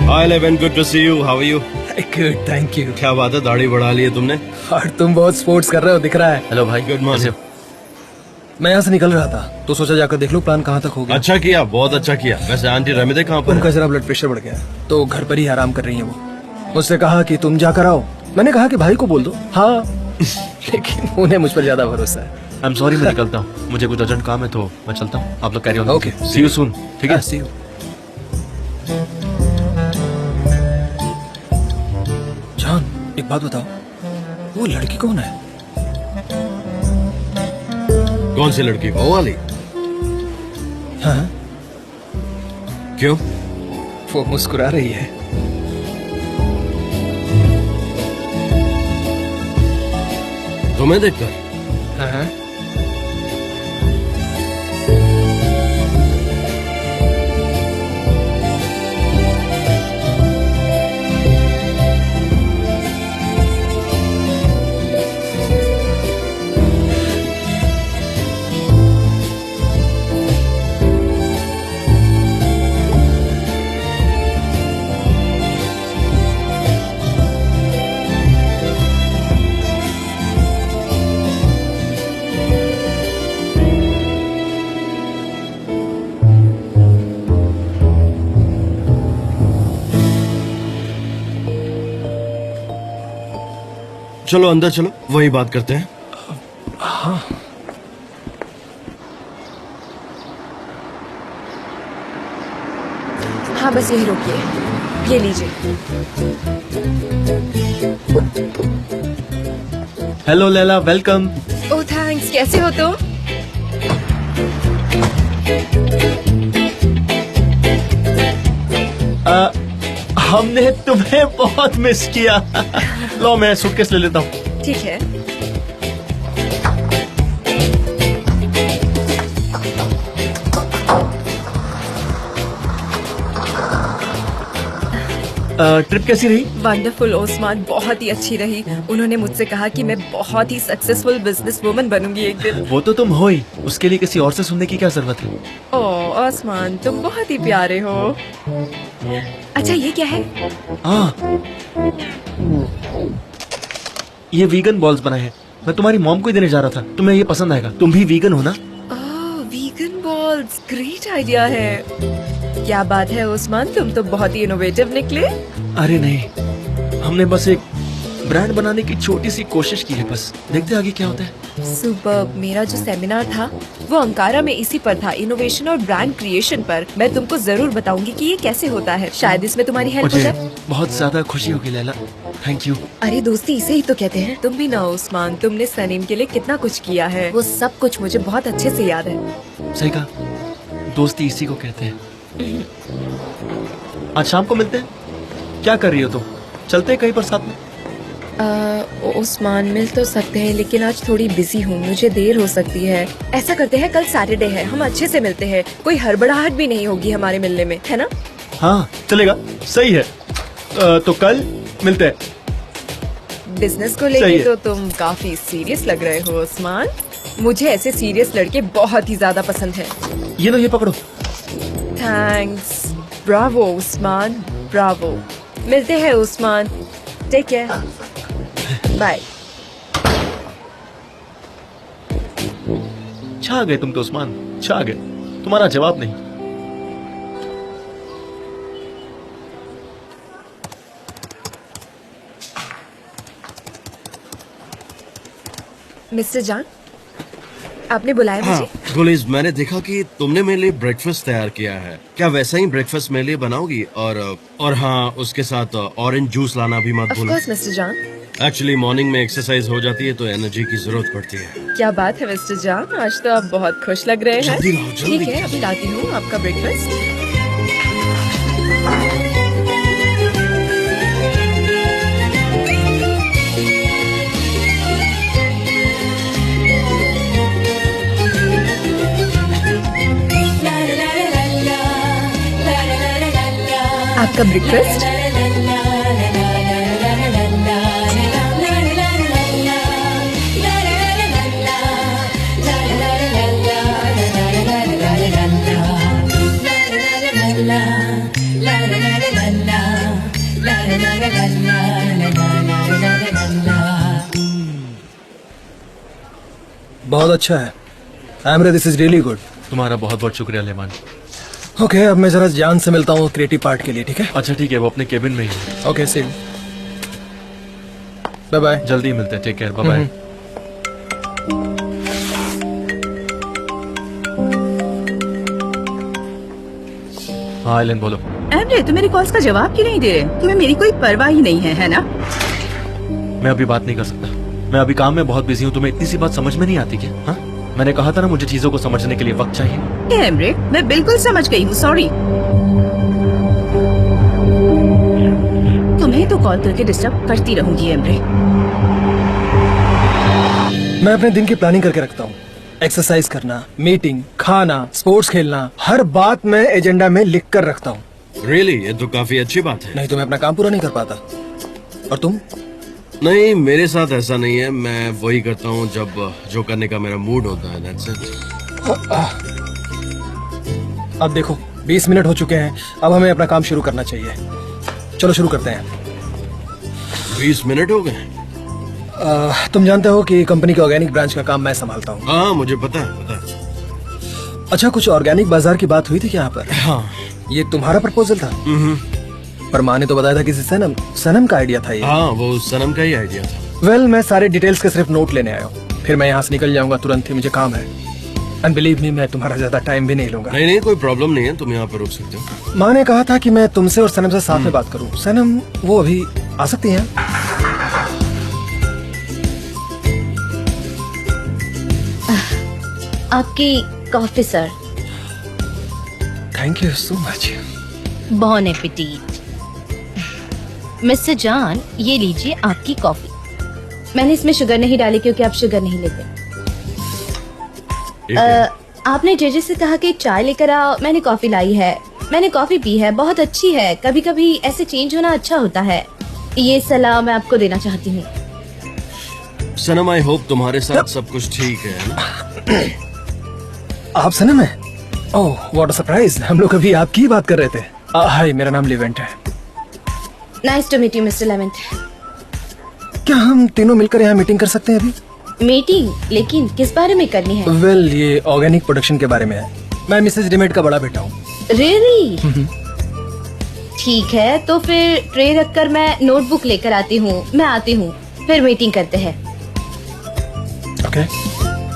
Hi Levin, good to see you. How are you? Good, thank you. क्या बात है, दाढ़ी बढ़ा ली है तुमने? और तुम बहुत स्पोर्ट्स कर रहे हो, दिख रहा है। हेलो भाई, गुड मॉर्निंग। मैं यहाँ से निकल रहा था तो सोचा जाकर देख लूं प्लान कहाँ तक हो गया। अच्छा किया, बहुत अच्छा किया। वैसे आंटी रमिदे कहाँ पर उनका है? जरा ब्लड प्रेशर बढ़ गया है तो घर पर ही आराम कर रही है वो। मुझसे कहा कि तुम जाकर आओ। मैंने कहा कि भाई को बोल दो। हाँ लेकिन उन्हें मुझ पर ज्यादा भरोसा है। आई एम सॉरी, मैं निकलता हूँ, मुझे कुछ अर्जेंट काम है तो मैं चलता हूँ। आप लोग carry on. Okay, see you soon. ठीक है, सी यू। जान, एक बात बताओ, वो लड़की कौन है? कौन सी लड़की? वो वाली? हाँ, क्यों? वो मुस्कुरा रही है। तुम्हें देखकर? हाँ, चलो अंदर चलो, वही बात करते हैं। हाँ बस यही रोकिए, ये लीजिए। Hello Laila, welcome. ओह थैंक्स, कैसे हो तुम? हमने तुम्हें बहुत मिस किया। लो मैं सूटकेस ले लेता हूँ। ठीक है। ट्रिप कैसी रही? वंडरफुल ओस्मान, बहुत ही अच्छी रही। उन्होंने मुझसे कहा कि मैं बहुत ही सक्सेसफुल बिजनेस वुमन बनूंगी एक दिन। वो तो तुम हो ही, उसके लिए किसी और से सुनने की क्या जरूरत है? ओह ओस्मान, तुम बहुत ही प्यारे हो। अच्छा ये क्या है? हाँ, ये वीगन बॉल्स बनाए हैं। मैं तुम्हारी मॉम को ही देने जा रहा था, तुम्हें ये पसंद आएगा। तुम भी वीगन हो ना? ओह वीगन बॉल्स, ग्रेट आइडिया है। क्या बात है ओस्मान, तुम तो बहुत ही इनोवेटिव निकले। अरे नहीं, हमने बस एक ब्रांड बनाने की छोटी सी कोशिश की है, बस देखते आगे क्या होता है। सुपर्ब। मेरा जो सेमिनार था वो अंकारा में इसी पर था, इनोवेशन और ब्रांड क्रिएशन पर। मैं तुमको जरूर बताऊंगी कि ये कैसे होता है। शायद इसमें तुम्हारी हेल्प हो मुझे जाए। बहुत ज्यादा खुशी होगी लैला, थैंक यू। अरे दोस्ती इसे ही तो कहते हैं। तुम भी ना उस्मान, तुमने सनीम के लिए कितना कुछ किया है, वो सब कुछ मुझे बहुत अच्छे से याद है। सही कहा, दोस्ती इसी को कहते हैं। आज शाम को मिलते हैं। क्या कर रही हो तुम? चलते हैं कहीं पर साथ में। उस्मान मिल तो सकते हैं लेकिन आज थोड़ी बिजी हूँ, मुझे देर हो सकती है। ऐसा करते हैं, कल सैटरडे है, हम अच्छे से मिलते हैं। कोई हड़बड़ाहट भी नहीं होगी हमारे मिलने में, है ना? हाँ चलेगा, सही है। तो कल मिलते हैं। बिजनेस को सही लेके है। तो तुम काफी सीरियस लग रहे हो उस्मान। मुझे ऐसे सीरियस लड़के बहुत ही ज्यादा पसंद है। ये लो, ये पकड़ो। थैंक्स। Bravo Usman, Bravo. मिलते हैं उस्मान, टेक केयर, बाय। छा गए तुम तो उस्मान, छा गए। तुम्हारा जवाब नहीं। मिस्टर जान, आपने बुलाया हाँ मुझे? गुलीज, मैंने देखा कि तुमने मेरे लिए ब्रेकफास्ट तैयार किया है। क्या वैसा ही ब्रेकफास्ट मेरे लिए बनाओगी? और हाँ, उसके साथ ऑरेंज जूस लाना भी मत ऑफ भूलो। कोर्स मिस्टर जान। एक्चुअली मॉर्निंग में एक्सरसाइज हो जाती है तो एनर्जी की जरूरत पड़ती है। क्या बात है मिस्टर जान, आज तो आप बहुत खुश लग रहे हैं। जल्दी लाओ, जल्दी। ठीक है, अभी लाती हूँ आपका ब्रेकफास्ट। आपका ब्रेकफास्ट। बहुत अच्छा है Emre, this is really good. तुम्हारा बहुत बहुत शुक्रिया लेमान। ओके, अब मैं जरा जान से मिलता हूँ क्रिएटिव पार्ट के लिए, ठीक है? अच्छा ठीक है, वो अपने केबिन में ही है। Okay, see you, bye bye. जल्दी ही मिलते हैं, टेक केयर, बाय बाय। हाँ एलन बोलो। एमरे, तुम मेरी कॉल्स का जवाब क्यों नहीं दे रहे? तुम्हें मेरी कोई परवाह ही नहीं है ना? मैं अभी बात नहीं कर सकता, मैं अभी काम में बहुत बिजी हूँ। तुम्हें इतनी सी बात समझ में नहीं आती क्या? हाँ, मैंने कहा था ना मुझे चीजों को समझने के लिए वक्त चाहिए। एमरे, मैं बिल्कुल समझ गई हूँ, सॉरी। तुम्हें तो कॉल करके डिस्टर्ब करती रहूंगी एमरे। मैं अपने दिन की प्लानिंग करके रखता हूँ। एक्सरसाइज करना, मीटिंग, खाना, स्पोर्ट्स खेलना, हर बात मैं एजेंडा में लिख कर रखता हूँ। रियली ये तो काफी अच्छी बात है। नहीं तो मैं अपना काम पूरा नहीं कर पाता। और तुम? नहीं, मेरे साथ ऐसा नहीं है। मैं वही करता हूँ जब जो करने का मेरा मूड होता है। That's it. अब देखो 20 मिनट हो चुके हैं, अब हमें अपना काम शुरू करना चाहिए। चलो शुरू करते हैं। 20 मिनट हो गए? तुम जानते हो कि कंपनी के ऑर्गेनिक ब्रांच का काम मैं संभालता हूँ। हाँ मुझे पता है। अच्छा, कुछ ऑर्गेनिक बाजार की बात हुई थी क्या यहाँ पर? हाँ। ये तुम्हारा प्रपोजल था? पर माँ ने तो बताया था कि सनम का आइडिया था ये। हाँ, वो सनम का ही आइडिया था। वेल, मैं सारे डिटेल्स के सिर्फ नोट लेने आया हूँ, फिर मैं यहाँ से निकल जाऊंगा तुरंत ही, मुझे काम है। एंड बिलीव मी, मैं तुम्हारा ज्यादा टाइम भी नहीं लूंगा। नहीं, कोई प्रॉब्लम नहीं है, तुम यहाँ पर रुक सकते हो। माँ ने कहा था कि मैं तुमसे और सनम से साथ में बात करूँ। सनम वो अभी आ सकती हैं? आपकी coffee sir. Thank you so much. Bon appetit. Mister John, ये लीजिए आपकी कॉफी। मैंने इसमें शुगर नहीं डाली क्योंकि आप शुगर नहीं लेते। ठीक है। आपने जेजे से कहा कि चाय लेकर आओ, मैंने कॉफी लाई है। मैंने कॉफी पी है, बहुत अच्छी है। कभी कभी ऐसे चेंज होना अच्छा होता है। ये सलाह मैं आपको देना चाहती हूँ। सनम, आई होप तुम्हारे साथ सब कुछ ठीक है ना? आप सनम है? ओह, व्हाट अ सरप्राइज। हम लोग अभी आपकी ही बात कर रहे थे। हाय, मेरा नाम लिवेंट है। Nice to meet you mister Levent. क्या हम तीनों मिलकर यहाँ मीटिंग कर सकते हैं अभी? मीटिंग? लेकिन किस बारे में करनी है? वेल, ये ऑर्गेनिक प्रोडक्शन के बारे में है। मैं मिसेज डिमेट का बड़ा बेटा हूँ। रियली? ठीक है, तो फिर ट्रे रखकर मैं नोटबुक लेकर आती हूँ। मैं आती हूँ, फिर मीटिंग करते हैं। ओके।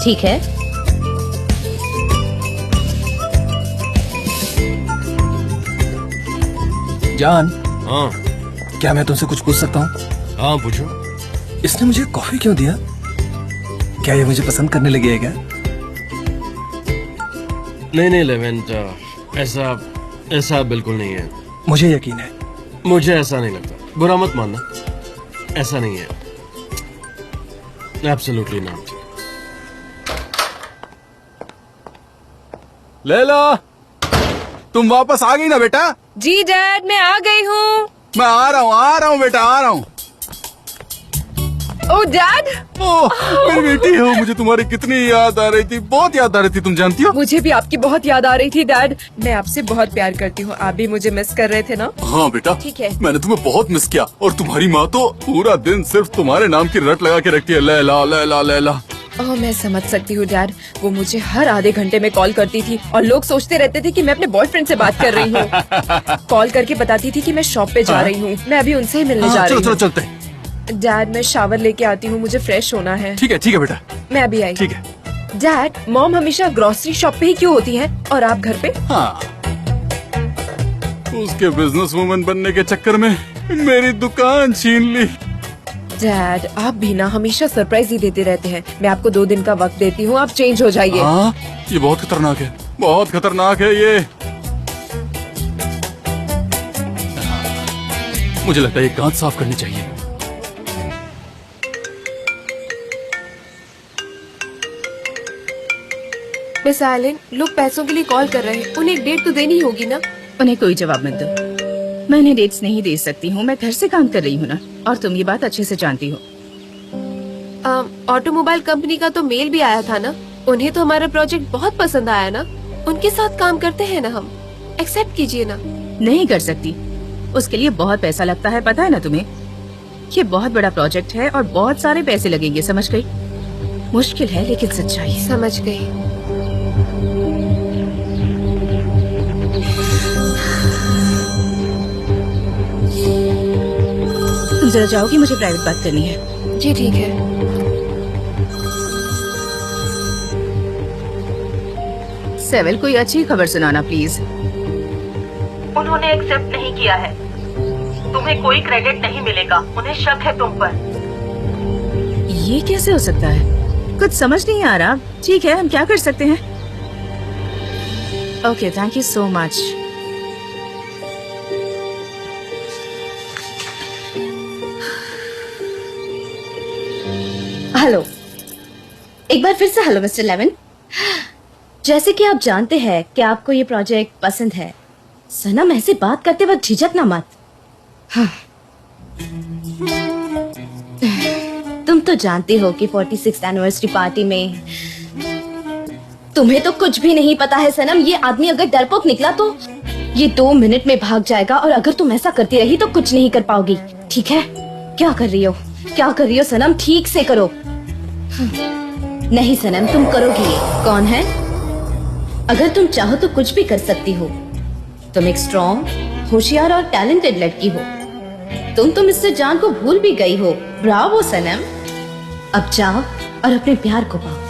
ठीक है। जान, हाँ क्या मैं तुमसे कुछ पूछ सकता हूँ? हाँ, पूछो। इसने मुझे कॉफी क्यों दिया? क्या ये मुझे पसंद करने लगी है क्या? नहीं लेवेंट, ऐसा बिल्कुल नहीं है। मुझे यकीन है। मुझे ऐसा नहीं लगता, बुरा मत मानना। ऐसा नहीं है, एब्सोल्युटली नॉट। लैला, तुम वापस आ गई ना बेटा? जी डैड, मैं आ गई हूँ। मैं आ रहा हूँ बेटा, आ रहा हूँ। ओह डैड, ओह, मेरी बेटी हो, मुझे तुम्हारी कितनी याद आ रही थी, बहुत याद आ रही थी, तुम जानती हो? मुझे भी आपकी बहुत याद आ रही थी डैड। मैं आपसे बहुत प्यार करती हूँ, आप भी मुझे मिस कर रहे थे ना? हाँ बेटा, ठीक है। मैंने तुम्हें बहुत मिस किया। और तुम्हारी माँ तो पूरा दिन सिर्फ तुम्हारे नाम की रट लगा के रखती है, लैला लैला लैला। ओह, मैं समझ सकती हूँ डैड। वो मुझे हर आधे घंटे में कॉल करती थी और लोग सोचते रहते थे कि मैं अपने बॉयफ्रेंड से बात कर रही हूँ। कॉल करके बताती थी कि मैं शॉप पे जा रही हूँ। मैं अभी उनसे ही मिलने जा चलो रही चलो हूँ। चलते हैं। डैड, मैं शावर लेके आती हूँ, मुझे फ्रेश होना है। ठीक है बेटा, मैं अभी आई। ठीक है। डैड, मॉम हमेशा ग्रोसरी शॉप पे ही क्यों होती है और आप घर पे? हाँ, उसके बिजनेस वुमन बनने के चक्कर में मेरी दुकान छीन ली। डैड, आप भी ना हमेशा सरप्राइज ही देते रहते हैं। मैं आपको 2 दिन का वक्त देती हूँ, आप चेंज हो जाइए। हाँ, ये बहुत खतरनाक है, बहुत खतरनाक है ये। मुझे लगता है ये कांच साफ करनी चाहिए। मिस आइलैंड, लोग पैसों के लिए कॉल कर रहे हैं, उन्हें एक डेट तो देनी होगी ना? उन्हें कोई जवाब मत दो। मैं इन्हें डेट्स नहीं दे सकती हूँ, मैं घर से काम कर रही हूँ ना, और तुम ये बात अच्छे से जानती हो। ऑटोमोबाइल कंपनी का तो मेल भी आया था ना, उन्हें तो हमारा प्रोजेक्ट बहुत पसंद आया ना, उनके साथ काम करते हैं ना हम, एक्सेप्ट कीजिए ना। नहीं कर सकती, उसके लिए बहुत पैसा लगता है, पता है ना तुम्हें। ये बहुत बड़ा प्रोजेक्ट है और बहुत सारे पैसे लगेंगे, समझ गई? मुश्किल है लेकिन सच्चाई है। समझ गई। तुम जरा जाओगी, मुझे प्राइवेट बात करनी है। जी ठीक है। सेवल, कोई अच्छी खबर सुनाना प्लीज। उन्होंने एक्सेप्ट नहीं किया है, तुम्हें कोई क्रेडिट नहीं मिलेगा, उन्हें शक है तुम पर। ये कैसे हो सकता है? कुछ समझ नहीं आ रहा। ठीक है, हम क्या कर सकते हैं? Okay, thank you so much. Hello, एक बार फिर से हेलो मिस्टर लेमन। जैसे कि आप जानते हैं कि आपको ये प्रोजेक्ट पसंद है, सनम ऐसे बात करते वक्त झिझकना मत। हाँ। तुम तो जानते हो कि 46th एनिवर्सरी पार्टी में तुम्हें तो कुछ भी नहीं पता है सनम। ये आदमी अगर डरपोक निकला तो ये 2 मिनट में भाग जाएगा, और अगर तुम ऐसा करती रही तो कुछ नहीं कर पाओगी, ठीक है? क्या कर रही हो, क्या कर रही हो सनम? ठीक से करो। नहीं सनम, तुम करोगी ये। कौन है? अगर तुम चाहो तो कुछ भी कर सकती हो। तुम एक स्ट्रॉन्ग, होशियार और टैलेंटेड लड़की हो। तुम मिस्टर जान को भूल भी गई हो। ब्रावो सनम। अब जाओ और अपने प्यार को पाओ।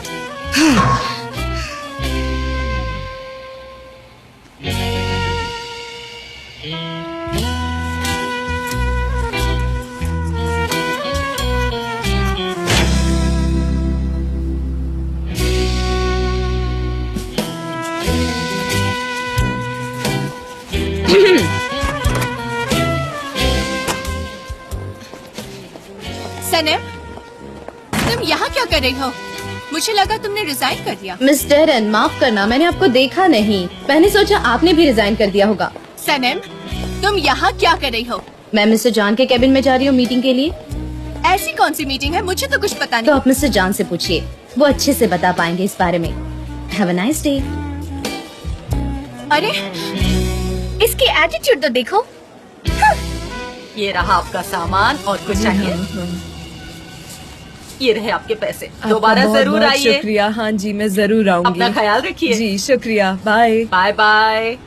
सनम, तुम यहाँ क्या कर रही हो? मुझे लगा तुमने रिजाइन कर दिया। मिस डेरन, माफ करना, मैंने आपको देखा नहीं। मैंने सोचा आपने भी रिजाइन कर दिया होगा। सनम, तुम यहाँ क्या कर रही हो? मैं मिस्टर जान के केबिन में जा रही हूँ मीटिंग के लिए। ऐसी कौन सी मीटिंग है? मुझे तो कुछ पता तो नहीं। आप मिस्टर जान से पूछिए, वो अच्छे से बता पाएंगे इस बारे में। Have a nice day. अरे, इसकी एटीट्यूड तो देखो। ये रहा आपका सामान, और कुछ चाहिए? ये रहे आपके पैसे, दोबारा जरूर आइए। शुक्रिया। हाँ जी, मैं जरूर आऊंगी। अपना ख्याल रखिए। जी शुक्रिया, बाय। Bye bye.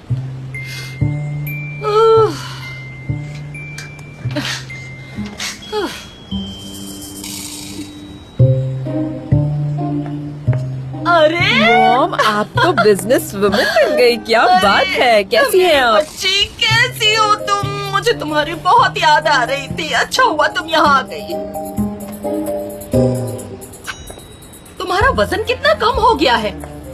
अरे मॉम, आप तो बिजनेस वुमन बन गई, क्या बात है? कैसी हैं आप? बच्ची, कैसी हो तुम? मुझे तुम्हारी बहुत याद आ रही थी। अच्छा हुआ तुम यहाँ आ गई। तुम्हारा वजन कितना कम हो गया है,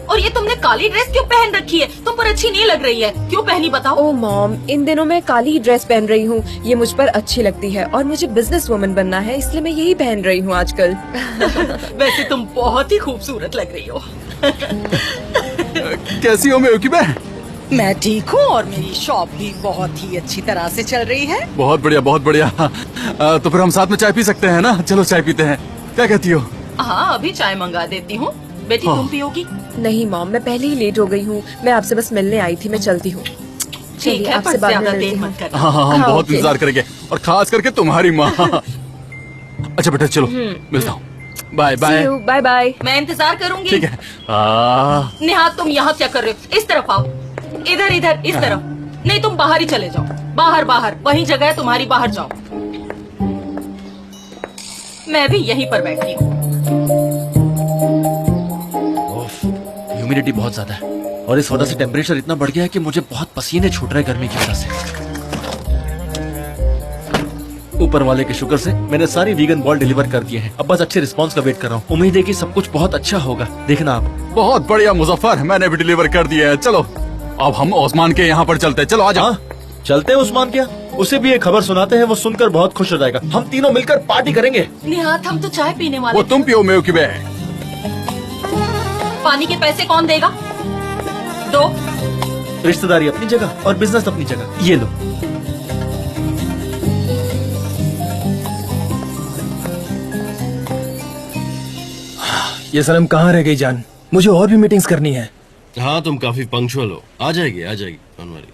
और ये तुमने काली ड्रेस क्यों पहन रखी है? तुम पर अच्छी नहीं लग रही है। क्यों पहनी बताओ? ओ मॉम, इन दिनों मैं काली ही ड्रेस पहन रही हूँ, ये मुझ पर अच्छी लगती है, और मुझे बिजनेस वुमन बनना है, इसलिए मैं यही पहन रही हूँ आजकल। वैसे तुम बहुत ही खूबसूरत लग रही हो। कैसी हो मेरी बहन? मैं ठीक हूँ, और मेरी शॉप भी बहुत ही अच्छी तरह से चल रही है। बहुत बढ़िया, बहुत बढ़िया। तो फिर हम साथ में चाय पी सकते हैं ना? चलो चाय पीते हैं, क्या कहती हो? हाँ, अभी चाय मंगा देती हूँ। बेटी, तुम पियोगी? नहीं मॉम, मैं पहले ही लेट हो गई हूँ, मैं आपसे बस मिलने आई थी, मैं चलती हूँ। ठीक है, आपसे पर बाद में ज्यादा मिलती देर हूँ। मत करना। हाँ हाँ, हम हाँ, बहुत ओके। इंतजार करेंगे, और खास करके तुम्हारी माँ। अच्छा बेटा, चलो मिलता हूँ। Bye bye. Bye bye. मैं इंतजार करूंगी। ठीक है। नेहा, तुम यहाँ क्या कर रहे हो? इस तरफ आओ। इधर इधर, इस तरफ नहीं, तुम बाहर ही चले जाओ। बाहर बाहर, वही जगह है तुम्हारी, बाहर जाओ। मैं भी यहीं पर बैठी हूँ। ह्यूमिडिटी बहुत ज्यादा है, और इस वजह से टेम्परेचर इतना बढ़ गया है कि मुझे बहुत पसीने छूट रहे हैं गर्मी की वजह से। ऊपर वाले के शुक्र से मैंने सारी वीगन बॉल डिलीवर कर दिए हैं, अब बस अच्छे रिस्पांस का वेट कर रहा हूँ। उम्मीद है कि सब कुछ बहुत अच्छा होगा, देखना आप। बहुत बढ़िया मुजफ्फर, मैंने भी डिलीवर कर दिया है। चलो अब हम ओस्मान के यहाँ पर चलते हैं। चलो आ जाओ। हाँ, चलते हैं उस्मान क्या, उसे भी एक खबर सुनाते हैं, वो सुनकर बहुत खुश हो जाएगा। हम तीनों मिलकर पार्टी करेंगे। निहात, हम तो चाय पीने वाले वो तुम पियो मेव की बे। पानी के पैसे कौन देगा? दो। रिश्तेदारी अपनी जगह और बिजनेस अपनी जगह, ये लो। ये सनम कहाँ रह गई जान? मुझे और भी मीटिंग्स करनी है। हाँ तुम काफी पंक्चुअल हो। आ जाएगी डोंट वरी।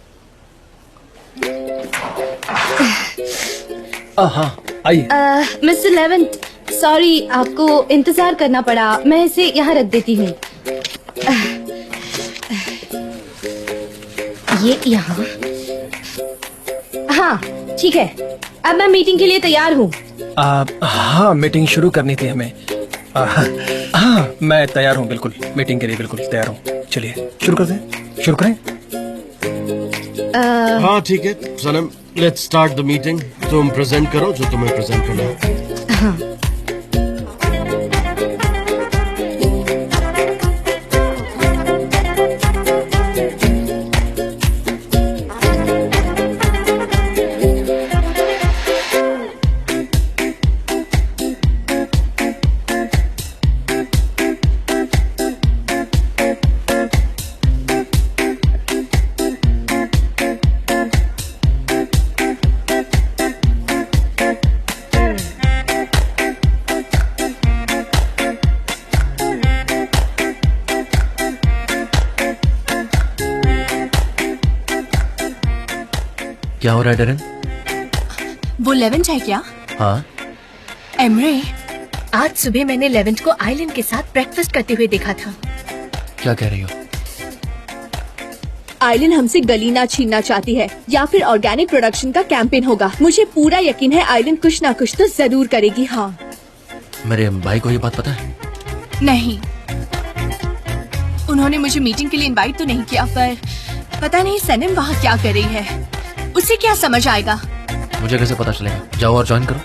हाँ आइए। मिस्टर लेवेंट, सॉरी आपको इंतजार करना पड़ा। मैं इसे यहाँ रख देती हूँ। ये यहाँ। हाँ ठीक है, अब मैं मीटिंग के लिए तैयार हूँ। हाँ मीटिंग शुरू करनी थी हमें। हाँ मैं तैयार हूँ, बिल्कुल मीटिंग के लिए बिल्कुल तैयार हूँ। चलिए शुरू कर दें, शुरू करें। हाँ ठीक है सनम, लेट्स स्टार्ट द मीटिंग। तुम प्रेजेंट करो जो तुम्हें प्रेजेंट करना है। हाँ क्या हो रहा है डेरन? वो लेवेंट है क्या? हाँ एमरे, आज सुबह मैंने लेवेंट को आइलैंड के साथ ब्रेकफास्ट करते हुए देखा था। क्या कह रही हो? आइलैंड हमसे गलीना छीनना चाहती है या फिर ऑर्गेनिक प्रोडक्शन का कैंपेन होगा। मुझे पूरा यकीन है आइलैंड कुछ ना कुछ तो जरूर करेगी। हाँ मेरे भाई को ये बात पता है? नहीं, उन्होंने मुझे मीटिंग के लिए इनवाइट तो नहीं किया, पर पता नहीं सनम वहाँ क्या कर रही है। उसे क्या समझ आएगा? मुझे कैसे पता चलेगा? जाओ और ज्वाइन करो।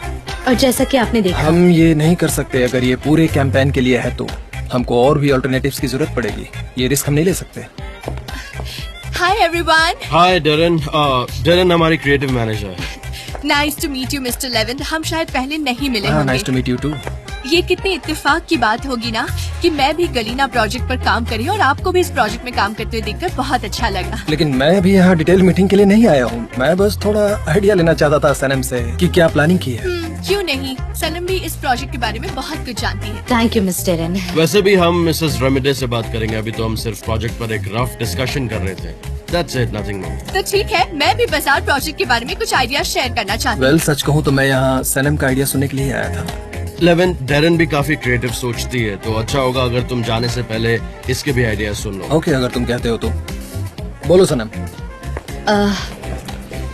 और जैसा कि आपने देखा, हम ये नहीं कर सकते। अगर ये पूरे कैंपेन के लिए है तो हमको और भी अल्टरनेटिव्स की जरूरत पड़ेगी। ये रिस्क हम नहीं ले सकते। Hi everyone, hi Deren. Deren हमारी क्रिएटिव मैनेजर है। Nice to meet you mister Levent. हम शायद पहले नहीं मिले नाइस टू होंगे। Meet you too. ये कितनी इत्तेफाक की बात होगी ना कि मैं भी गलीना प्रोजेक्ट पर काम करी और आपको भी इस प्रोजेक्ट में काम करते हुए देखकर बहुत अच्छा लगा। लेकिन मैं भी यहाँ डिटेल मीटिंग के लिए नहीं आया हूँ। मैं बस थोड़ा आइडिया लेना चाहता था सनम से कि क्या प्लानिंग की है। क्यों नहीं, सनम भी इस प्रोजेक्ट के बारे में बहुत कुछ जानती है। Thank you mister N. वैसे भी हम मिसेस रेमिडे से बात करेंगे। अभी तो हम सिर्फ प्रोजेक्ट पर एक रफ डिस्कशन कर रहे थे। That's it, nothing more. तो ठीक है, मैं भी बाजार प्रोजेक्ट के बारे में कुछ आइडिया शेयर करना चाहती हूँ। वेल सच कहूँ तो मैं यहाँ सनम का आइडिया सुनने के लिए आया था। लेवेंट, डेरन भी काफी क्रिएटिव सोचती है, तो अच्छा होगा अगर तुम जाने से पहले इसके भी आइडिया सुन लो। ओके, अगर तुम कहते हो तो बोलो सनम।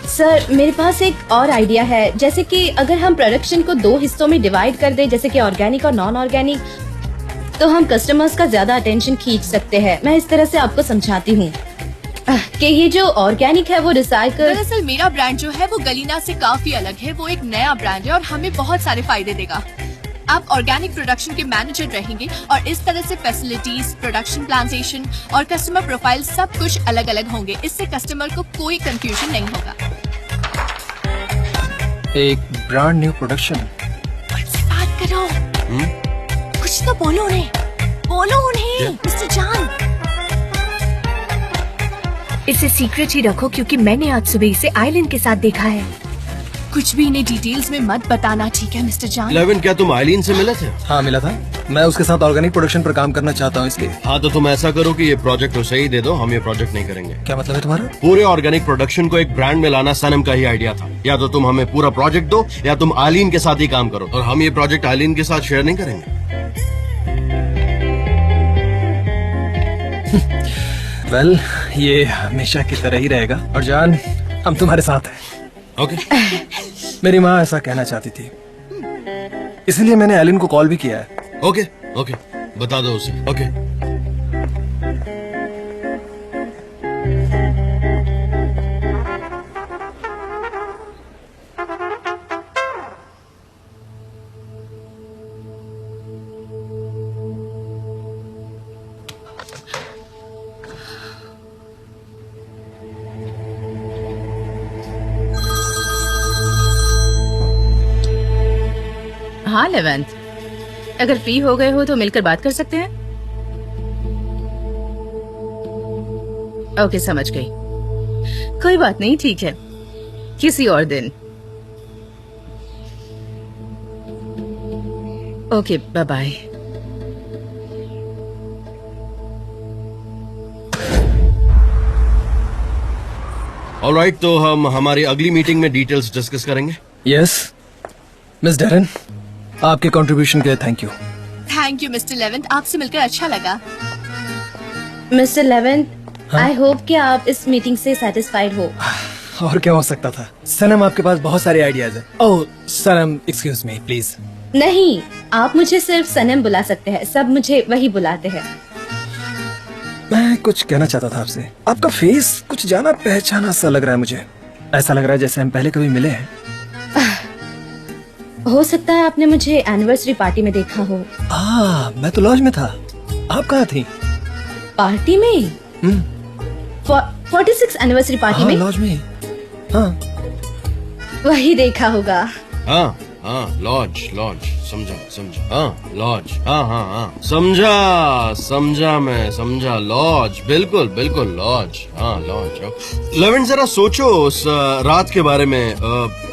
सर मेरे पास एक और आइडिया है। जैसे कि अगर हम प्रोडक्शन को 2 हिस्सों में डिवाइड कर दें, जैसे कि ऑर्गेनिक और नॉन ऑर्गेनिक, तो हम कस्टमर्स का ज्यादा अटेंशन खींच सकते हैं। मैं इस तरह से आपको समझाती हूँ कि ये जो ऑर्गेनिक है वो रिसाइकल। दरअसल मेरा ब्रांड जो है वो गलीना से काफी अलग है। वो एक नया ब्रांड है और हमें बहुत सारे फायदे देगा। आप ऑर्गेनिक प्रोडक्शन के मैनेजर रहेंगे और इस तरह से फैसिलिटीज, प्रोडक्शन प्लांटेशन और कस्टमर प्रोफाइल सब कुछ अलग अलग होंगे। इससे कस्टमर को कोई कंफ्यूजन नहीं होगा। एक ब्रांड न्यू प्रोडक्शन। उनसे बात करो। कुछ तो बोलो उन्हें, बोलो उन्हें मिस्टर जान। इसे सीक्रेट ही रखो क्योंकि मैंने आज सुबह इसे आइलैंड के साथ देखा है। कुछ भी इन्हें डिटेल्स में मत बताना, ठीक है मिस्टर जान? लेविन, क्या तुम आइलीन से मिले थे? हाँ मिला था। मैं उसके साथ ऑर्गेनिक प्रोडक्शन पर काम करना चाहता हूँ इसलिए। हाँ तो तुम ऐसा करो कि ये प्रोजेक्ट उसे ही दे दो, हम ये प्रोजेक्ट नहीं करेंगे। क्या मतलब है तुम्हारा? पूरे ऑर्गेनिक प्रोडक्शन को एक ब्रांड में लाना सनम का ही आइडिया था। या तो तुम हमें पूरा प्रोजेक्ट दो या तुम आइलीन के साथ ही काम करो, और हम ये प्रोजेक्ट आइलीन के साथ शेयर नहीं करेंगे। वेल, ये हमेशा की तरह ही रहेगा। और जान, हम तुम्हारे साथ हैं। ओके। मेरी माँ ऐसा कहना चाहती थी, इसलिए मैंने एलिन को कॉल भी किया है। ओके ओके, बता दो उसे। ओके। हाँ लेवेंथ, अगर फ्री हो गए हो तो मिलकर बात कर सकते हैं। ओके, समझ गई। कोई बात नहीं, ठीक है, किसी और दिन। Okay, bye bye. ऑलराइट, तो हम हमारी अगली मीटिंग में डिटेल्स डिस्कस करेंगे। यस मिस डेरन, आपके कंट्रीब्यूशन के लिए thank you. Thank you mister Levant, आपसे मिलकर अच्छा लगा। मिस्टर लेवेंट, आई होप कि आप इस मीटिंग से सेटिस्फाइड हो। और क्या हो सकता था सनम, आपके पास बहुत सारे आइडियाज हैं। ओह सनम, एक्सक्यूज मी प्लीज। नहीं, आप मुझे सिर्फ सनम बुला सकते हैं, सब मुझे वही बुलाते हैं। मैं कुछ कहना चाहता था आपसे। आपका फेस कुछ जाना पहचाना सा लग रहा है मुझे। ऐसा लग रहा है जैसे हम पहले कभी मिले हैं। हो सकता है आपने मुझे एनिवर्सरी पार्टी में देखा हो। मैं तो लॉज में था, आप कहाँ थी? पार्टी में? 46 एनिवर्सरी पार्टी में? लॉज में। हाँ वही देखा होगा। हाँ हाँ, लॉज लॉज, समझा समझा। हाँ लॉज, हाँ हाँ हाँ, समझा समझा, मैं समझा। लॉज, बिल्कुल बिल्कुल लॉज, हाँ लॉज। लेवेंट, जरा सोचो उस रात के बारे में।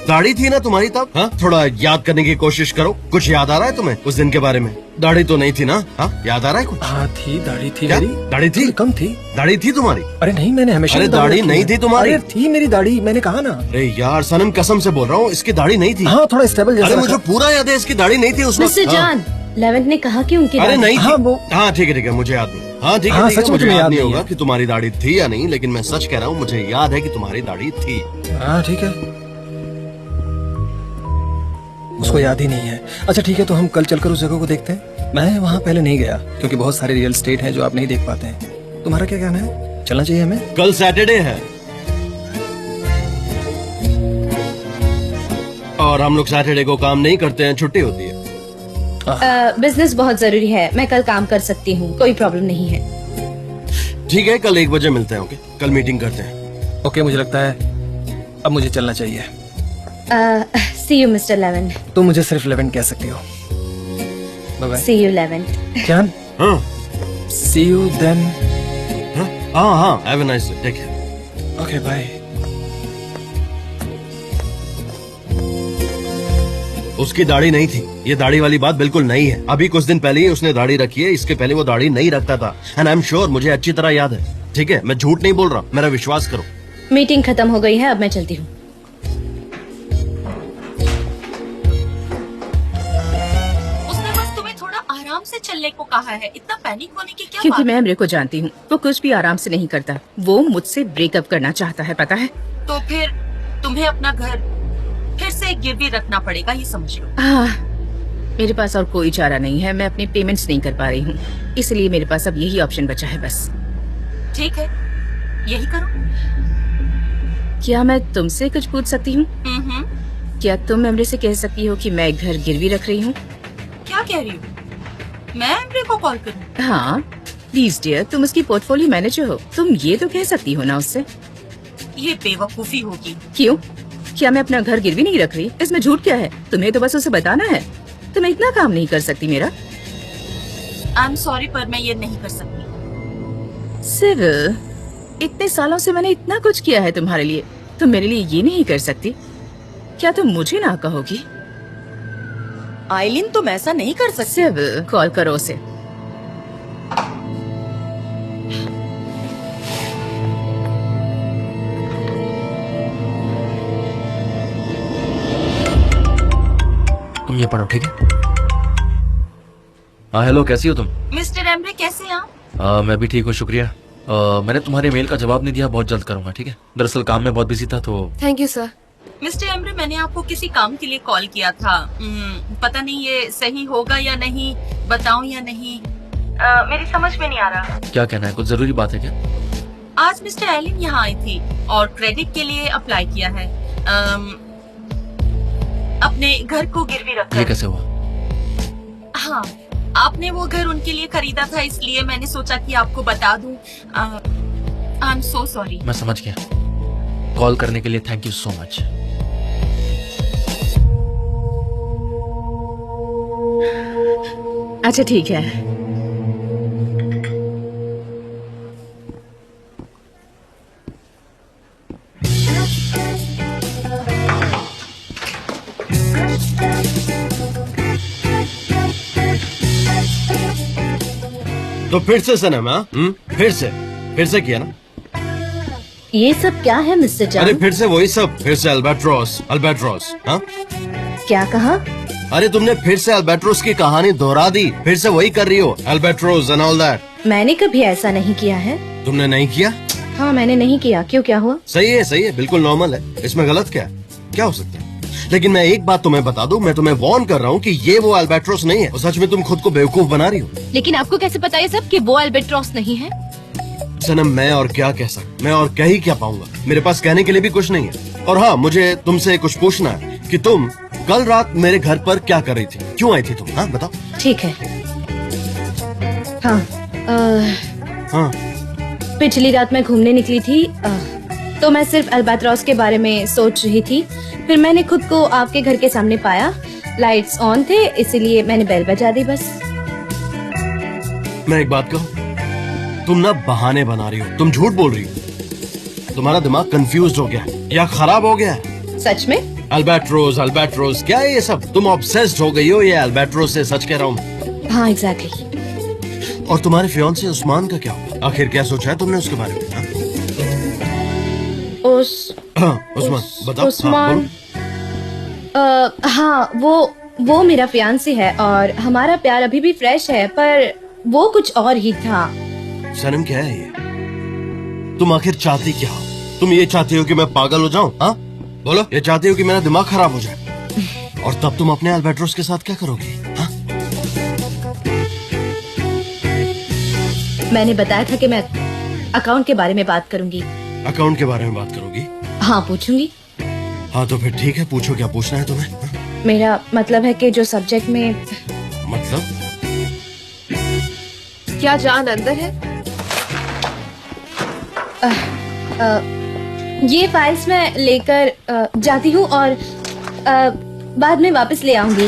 दाढ़ी थी ना तुम्हारी तब? हाँ, थोड़ा याद करने की कोशिश करो। कुछ याद आ रहा है तुम्हें उस दिन के बारे में? दाढ़ी तो नहीं थी ना? हाँ, याद आ रहा है कुछ? हाँ थी, दाढ़ी थी। क्या? मेरी दाढ़ी थी? कम थी। दाढ़ी थी तुम्हारी? अरे नहीं, मैंने हमेशा अरे दाढ़ी नहीं थी तुम्हारी? अरे थी मेरी दाढ़ी, मैंने कहा ना। अरे यार सनम, कसम से बोल रहा हूँ, इसकी दाढ़ी नहीं थी। हाँ थोड़ा स्टेबल जैसा। अरे मुझे पूरा याद है, इसकी दाढ़ी नहीं थी उस वक्त। मिस्टर जान, लेवेंट ने कहा कि उनकी अरे दाढ़ी- नहीं थी। हाँ, वो- हाँ ठीक है, मुझे याद नहीं। हाँ ठीक है, हाँ, ठीक है, सच में मुझे तुम्हें याद याद नहीं नहीं होगा है। कि तुम्हारी दाढ़ी थी या नहीं, लेकिन मैं सच कह रहा हूँ, मुझे याद है कि तुम्हारी दाढ़ी थी। हाँ ठीक है, उसको याद ही नहीं है। अच्छा ठीक है, तो हम कल चलकर उस जगह को देखते हैं। मैं वहाँ पहले नहीं गया क्योंकि बहुत सारे रियल स्टेट हैं जो आप नहीं देख पाते हैं। तुम्हारा क्या कहना है, चलना चाहिए हमें? कल सैटरडे है और हम लोग सैटरडे को काम नहीं करते हैं, छुट्टी होती है। बिजनेस बहुत जरूरी है, मैं कल काम कर सकती हूँ, कोई प्रॉब्लम नहीं है। ठीक है, कल 1 बजे मिलते हैं। ओके, कल मीटिंग करते हैं। ओके, मुझे लगता है अब मुझे चलना चाहिए। See you mister Levent. तुम मुझे सिर्फ लेवेंट कह सकती हो। Bye bye. See you Levent. जान, हाँ सी यू देन। हाँ हाँ, have a nice day, take care. Okay bye. उसकी दाढ़ी नहीं थी, ये दाढ़ी वाली बात बिल्कुल नहीं है। अभी कुछ दिन पहले ही उसने दाढ़ी रखी है, इसके पहले वो दाढ़ी नहीं रखता था। एंड आई एम श्योर, मुझे अच्छी तरह याद है। ठीक है, मैं झूठ नहीं बोल रहा, मेरा विश्वास करो। मीटिंग खत्म हो गई है, अब मैं चलती हूँ। उसने बस तुम्हें थोड़ा आराम से चलने को कहा है, इतना पैनिक होने की क्या क्योंकि बात मैं अमरे को जानती हूँ, वो कुछ भी आराम से नहीं करता। वो मुझसे ब्रेकअप करना चाहता है, पता है? तो फिर तुम्हें अपना घर फिर से गिरवी रखना पड़ेगा, ये समझ लो। मेरे पास और कोई चारा नहीं है, मैं अपने पेमेंट्स नहीं कर पा रही हूँ, इसलिए मेरे पास अब यही ऑप्शन बचा है बस। ठीक है, यही करो। क्या मैं तुमसे कुछ पूछ सकती हूँ? क्या तुम अमरे से कह सकती हो कि मैं घर गिरवी रख रही हूँ? क्या कह रही हो? मैं अमरे को कॉल करूँ? हाँ प्लीज डियर, तुम उसकी पोर्टफोलियो मैनेजर हो, तुम ये तो कह सकती हो ना उससे। ये बेवकूफी होगी। क्यों? क्या मैं अपना घर गिरवी नहीं रख रही? इसमें झूठ क्या है? तुम्हें तो बस उसे बताना है। तुम इतना काम नहीं कर सकती मेरा? आई एम सॉरी, पर मैं ये नहीं कर सकती। सिर्फ इतने सालों से मैंने इतना कुछ किया है तुम्हारे लिए, तुम मेरे लिए ये नहीं कर सकती? क्या तुम मुझे ना कहोगी? आइलिन, तुम ऐसा नहीं कर सकती। सिर्फ कॉल करो उसे। तुम ये पढ़ो, ठीक है? हाँ हेलो, कैसी हो तुम? मिस्टर एमरे, कैसे हैं आप? मैं भी ठीक हूँ, शुक्रिया। मैंने तुम्हारे मेल का जवाब नहीं दिया, बहुत जल्द करूंगा, ठीक है? दरअसल काम में बहुत बिजी था तो। Thank you sir. Mister Emre, मैंने आपको किसी काम के लिए कॉल किया था। पता नहीं ये सही होगा या नहीं, बताऊं या नहीं, मेरी समझ में नहीं आ रहा। क्या कहना है, कुछ जरूरी बात है क्या? आज मिस्टर एलिन यहाँ आई थी और क्रेडिट के लिए अप्लाई किया है, अपने घर को गिरवी रखकर। ये कैसे हुआ? हाँ, आपने वो घर उनके लिए खरीदा था, इसलिए मैंने सोचा कि आपको बता दूं। I am so sorry. मैं समझ गया। कॉल करने के लिए थैंक यू सो मच। अच्छा ठीक है। तो फिर से सनम, हाँ? फिर से किया ना? ये सब क्या है मिस्टर अरे जान? फिर से वही सब, फिर से अल्बाट्रोस अल्बाट्रोस। हाँ, क्या कहा? अरे तुमने फिर से अल्बाट्रोस की कहानी दोहरा दी, फिर से वही कर रही हो, अल्बाट्रोस एंड ऑल दैट। मैंने कभी ऐसा नहीं किया है। तुमने नहीं किया? हाँ मैंने नहीं किया। क्यों, क्या हुआ? सही है, बिल्कुल नॉर्मल है, इसमें गलत क्या है, क्या हो सकता है? लेकिन मैं एक बात तुम्हें बता दूं, मैं तुम्हें वार्न कर रहा हूँ कि ये वो अल्बाट्रोस नहीं है, और सच में तुम खुद को बेवकूफ बना रही हो। लेकिन आपको कैसे पता ये सब कि वो अल्बाट्रोस नहीं है? सनम, मैं और क्या कह सकता, मैं और कह ही क्या पाऊंगा, मेरे पास कहने के लिए भी कुछ नहीं है। और हाँ, मुझे तुमसे कुछ पूछना है कि तुम कल रात मेरे घर पर क्या कर रही थी, क्यों आई थी तुम? हाँ बताओ। ठीक है। हाँ हाँ, पिछली रात मैं घूमने निकली थी, तो मैं सिर्फ अल्बाट्रोस के बारे में सोच रही थी। फिर मैंने खुद को आपके घर के सामने पाया, लाइट्स ऑन थे, इसीलिए मैंने बेल बजा दी बस। मैं एक बात कहूँ, तुम ना बहाने बना रही हो, तुम झूठ बोल रही हो, तुम्हारा दिमाग कंफ्यूज हो गया है या खराब हो गया है। सच में? अल्बाट्रोस अल्बाट्रोस क्या है ये सब? तुम ऑब्सेस्ड हो गई हो ये अल्बाट्रोस से, सच कह रहा हूँ। हाँ एग्जैक्टली। और तुम्हारे फियांसे उस्मान का क्या हुआ? आखिर क्या सोचा है तुमने उसके बारे में? हाँ? उस्मान बताओ। उस्मान, हाँ वो मेरा फियांसे है और हमारा प्यार अभी भी फ्रेश है, पर वो कुछ और ही था। सनम क्या है ये? तुम आखिर चाहती क्या हो? तुम ये चाहती हो कि मैं पागल हो जाऊं? हाँ बोलो, ये चाहती हो कि मेरा दिमाग खराब हो जाए? और तब तुम अपने अल्बाट्रोस के साथ क्या करोगी? हाँ? मैंने बताया था कि मैं अकाउंट के बारे में बात करूंगी। अकाउंट के बारे में बात करोगी? हाँ पूछूंगी। हाँ तो फिर ठीक है, पूछो, क्या पूछना है तुम्हें? हाँ? मेरा मतलब है कि जो सब्जेक्ट में। मतलब? क्या जान अंदर है? ये फाइल्स मैं लेकर जाती हूँ और बाद में वापस ले आऊंगी।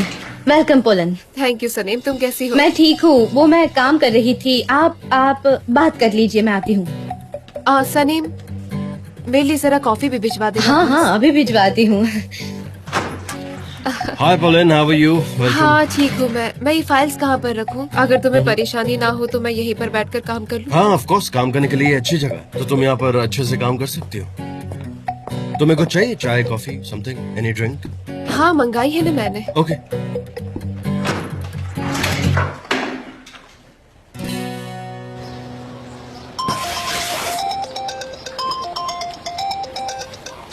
Welcome pollen. Thank you Saneem, तुम कैसी हो? मैं ठीक हूँ, वो मैं काम कर रही थी। आप बात कर लीजिए, मैं आती हूँ। सनीम, मेरे लिए जरा कॉफी भी भिजवा देना। हाँ अभी भिजवाती हूँ। हाय पोलन, हाउ आर यू? हाँ ठीक हूँ मैं ये फाइल्स कहाँ पर रखूँ? अगर तुम्हें परेशानी ना हो तो मैं यहीं पर बैठकर काम कर लूँ। हाँ ऑफ कोर्स, काम करने के लिए अच्छी जगह है, तो तुम यहाँ पर अच्छे से काम कर सकती हो। तुम्हें कुछ चाहिए? चाय, कॉफी, समथिंग, एनी ड्रिंक? हाँ मंगाई है ना मैंने। ओके।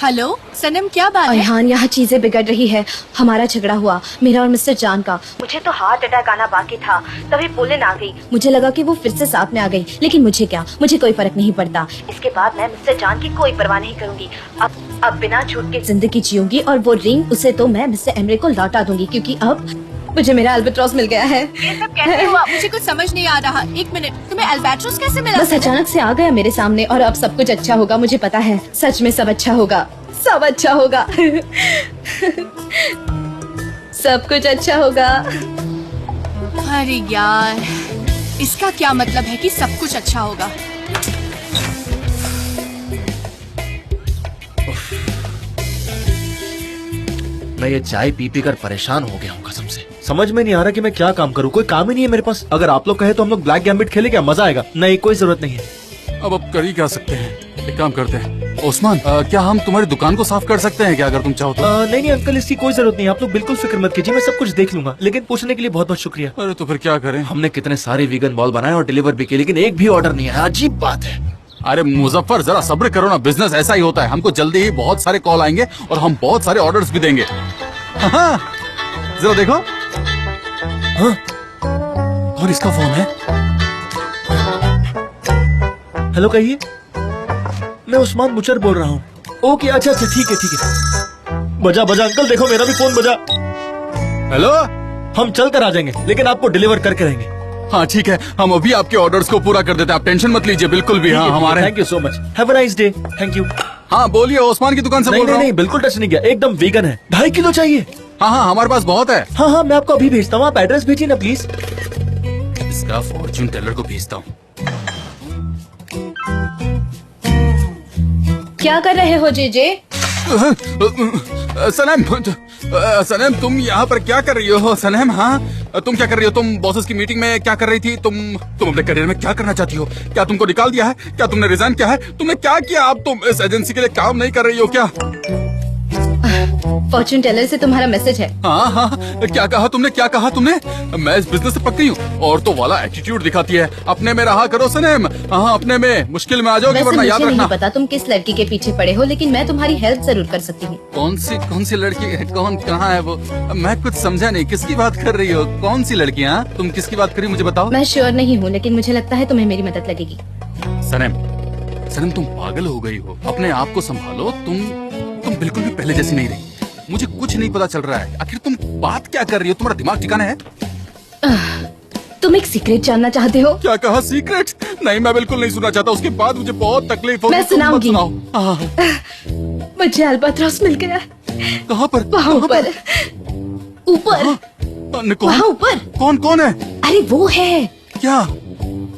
हेलो सनम, क्या बात है? अयहान, यहाँ चीजें बिगड़ रही है। हमारा झगड़ा हुआ, मेरा और मिस्टर जान का। मुझे तो हार्ट अटैक आना बाकी था, तभी पोलन आ गई। मुझे लगा कि वो फिर से साथ में आ गई, लेकिन मुझे क्या, मुझे कोई फर्क नहीं पड़ता। इसके बाद मैं मिस्टर जान की कोई परवाह नहीं करूंगी। अब बिना झूठ के जिंदगी जीऊंगी, और वो रिंग उसे तो मैं मिस्टर एमरे को लौटा दूंगी, क्योंकि अब मुझे मेरा अल्बाट्रोस मिल गया है। ये सब कैसे हुआ? मुझे कुछ समझ नहीं आ रहा। एक मिनट, तुम्हें अल्बाट्रोस कैसे मिला? बस अचानक से आ गया मेरे सामने, और अब सब कुछ अच्छा होगा, मुझे पता है। सच में सब अच्छा होगा, सब अच्छा होगा। सब कुछ अच्छा होगा। अरे यार, इसका क्या मतलब है कि सब कुछ अच्छा होगा? मैं ये चाय पी पी कर परेशान हो गया हूँ कसम से। समझ में नहीं आ रहा कि मैं क्या काम करूँ, कोई काम ही नहीं है मेरे पास। अगर आप लोग कहे तो हम लोग ब्लैक गैम्बिट खेले, क्या मजा आएगा? नहीं, कोई जरूरत नहीं है। अब कर ही क्या सकते हैं, एक काम करते हैं ओस्मान, क्या हम तुम्हारी दुकान को साफ कर सकते हैं क्या, अगर तुम चाहो तो? नहीं अंकल, इसकी कोई जरूरत नहीं है, आप लोग बिल्कुल फिक्र मत कीजिए, मैं सब कुछ देख लूंगा। लेकिन पूछने के लिए बहुत बहुत शुक्रिया। अरे तो फिर क्या करें? हमने कितने सारे वीगन बॉल बनाए और डिलीवर भी किए, लेकिन एक भी ऑर्डर नहीं आया। अजीब बात है। अरे मुजफ्फर, जरा सब्र करो ना, बिजनेस ऐसा ही होता है। हमको जल्दी ही बहुत सारे कॉल आएंगे और हम बहुत सारे ऑर्डर्स भी देंगे। हाँ, जरा देखो। हाँ, और इसका फोन है। हेलो, कहिए। मैं उस्मान मुचर बोल रहा हूँ। ओके, अच्छा अच्छा, ठीक है ठीक है। बजा बजा अंकल, देखो मेरा भी फोन बजा। हेलो, हम चल कर आ जाएंगे, लेकिन आपको डिलीवर करके रहेंगे। हाँ ठीक है, हम अभी आपके ऑर्डर्स को पूरा कर देते हैं, आप टेंशन मत लीजिए। बिल्कुल भी। हाँ हमारे। Thank you so much, have a nice day. Thank you. हाँ बोलिए, ओस्मान की दुकान से बोल रहा हूँ। नहीं, बिल्कुल टच नहीं किया, एकदम वीगन है। 2.5 किलो चाहिए। हाँ हाँ, हमारे पास बहुत है। हाँ हाँ, मैं आपको अभी भेजता हूँ, आप एड्रेस भेजिए ना प्लीज। इसका फॉर्चून टेलर को भेजता हूँ। क्या कर रहे हो जेजे? सनम, सनम तुम यहाँ पर क्या कर रही हो सनम? हाँ तुम क्या कर रही हो? तुम बॉसेस की मीटिंग में क्या कर रही थी? तुम अपने करियर में क्या करना चाहती हो? क्या तुमको निकाल दिया है? क्या तुमने रिजाइन किया है? तुमने क्या किया? अब तुम इस एजेंसी के लिए काम नहीं कर रही हो क्या? फॉर्चून टेलर से तुम्हारा मैसेज है। हाँ हाँ, क्या कहा तुमने? क्या कहा तुमने? मैं इस बिजनेस से पक्की हूँ। और तो वाला एटीट्यूड दिखाती है। अपने में रहा करो सनम। हाँ अपने में, मुश्किल में आ जाओगे वरना याद मुझे रखना। नहीं पता तुम किस लड़की के पीछे पड़े हो, लेकिन मैं तुम्हारी हेल्प जरूर कर सकती हूँ। कौन सी लड़की है? कौन, कहाँ है वो? मैं कुछ समझा नहीं, किसकी बात कर रही हो? कौन सी लड़की? हाँ तुम किसकी बात कर रही हो मुझे बताओ। मैं श्योर नहीं हूँ, लेकिन मुझे लगता है तुम्हें मेरी मदद लगेगी। सनम तुम पागल हो गई हो। अपने आप को संभालो। तुम बिल्कुल भी पहले जैसी नहीं रही। मुझे कुछ नहीं पता चल रहा है। आखिर तुम बात क्या कर रही हो? तुम्हारा दिमाग ठिकाना है? तुम एक सीक्रेट जानना चाहते हो? क्या कहा? सीक्रेट? नहीं, मैं बिल्कुल नहीं सुनना चाहता। उसके बाद मुझे बहुत तकलीफ होगी। मैं सुनाऊंगी। सुनाओ। मुझे अल्बाट्रॉस मिल गया। कहाँ पर? वहाँ ऊपर। ऊपर। वहाँ ऊपर। कौन है? अरे वो है। क्या?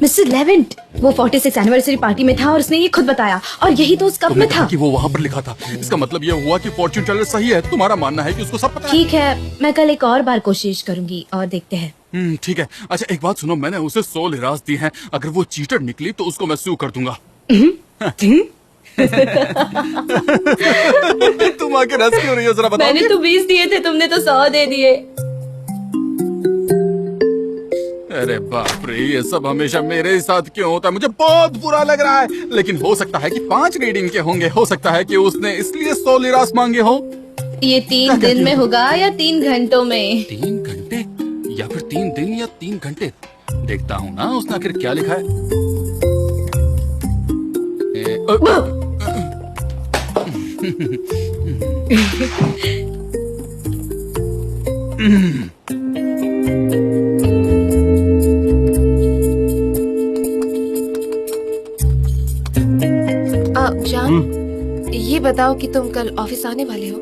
Mister Levant. वो 46 एनिवर्सरी पार्टी में था और उसने ये खुद बताया, और यही तो उस कप में था कि वो वहाँ पर लिखा था। इसका मतलब ये हुआ कि फॉर्च्यून टेलर सही है। तुम्हारा मानना है कि उसको सब पता है? ठीक है, मैं कल एक और बार कोशिश करूंगी और देखते हैं। ठीक है। अच्छा एक बात सुनो, मैंने उसे 100 लिरास दी हैं। अगर वो चीटर निकली तो उसको मैं सू कर दूंगा। तुम आके हंस क्यों रही हो? जरा बताओ। मैंने तो 20 दिए थे, तुमने तो 100 दे दिए। अरे बाप रे, ये सब हमेशा मेरे साथ क्यों होता है? मुझे बहुत बुरा लग रहा है। लेकिन हो सकता है कि 5 रीडिंग के होंगे। हो सकता है कि उसने इसलिए 100 लिरास मांगे हो। ये 3 दिन में होगा या 3 घंटों में? 3 घंटे या फिर 3 दिन या 3 घंटे? देखता हूँ ना उसने आखिर क्या लिखा है। जान, ये बताओ कि तुम कल ऑफिस आने वाले हो?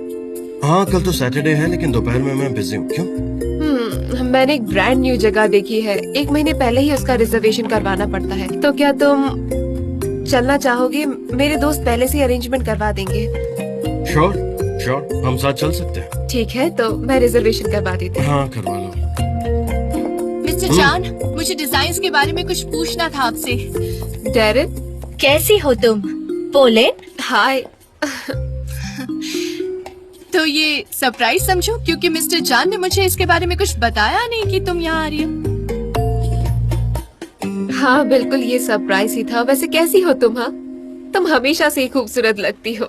हाँ कल तो सैटरडे है, लेकिन दोपहर में मैं बिजी हूँ। क्यों? मैंने एक ब्रांड न्यू जगह देखी है। 1 महीने पहले ही उसका रिजर्वेशन करवाना पड़ता है। तो क्या तुम चलना चाहोगे? मेरे दोस्त पहले से अरेंजमेंट करवा देंगे। श्योर, हम साथ चल सकते हैं। ठीक है, तो मैं रिजर्वेशन करवा देती हूँ। हाँ करवा लो। मिस्टर जान, मुझे डिजाइन के बारे में कुछ पूछना था आपसे। डेरिन, कैसी हो तुम? पोलैंड? हाय। तो ये सरप्राइज समझो, क्योंकि मिस्टर जान ने मुझे इसके बारे में कुछ बताया नहीं कि तुम यहाँ आ रही हो। हाँ बिल्कुल, ये सरप्राइज ही था। वैसे कैसी हो तुम? हाँ, तुम हमेशा से ही खूबसूरत लगती हो।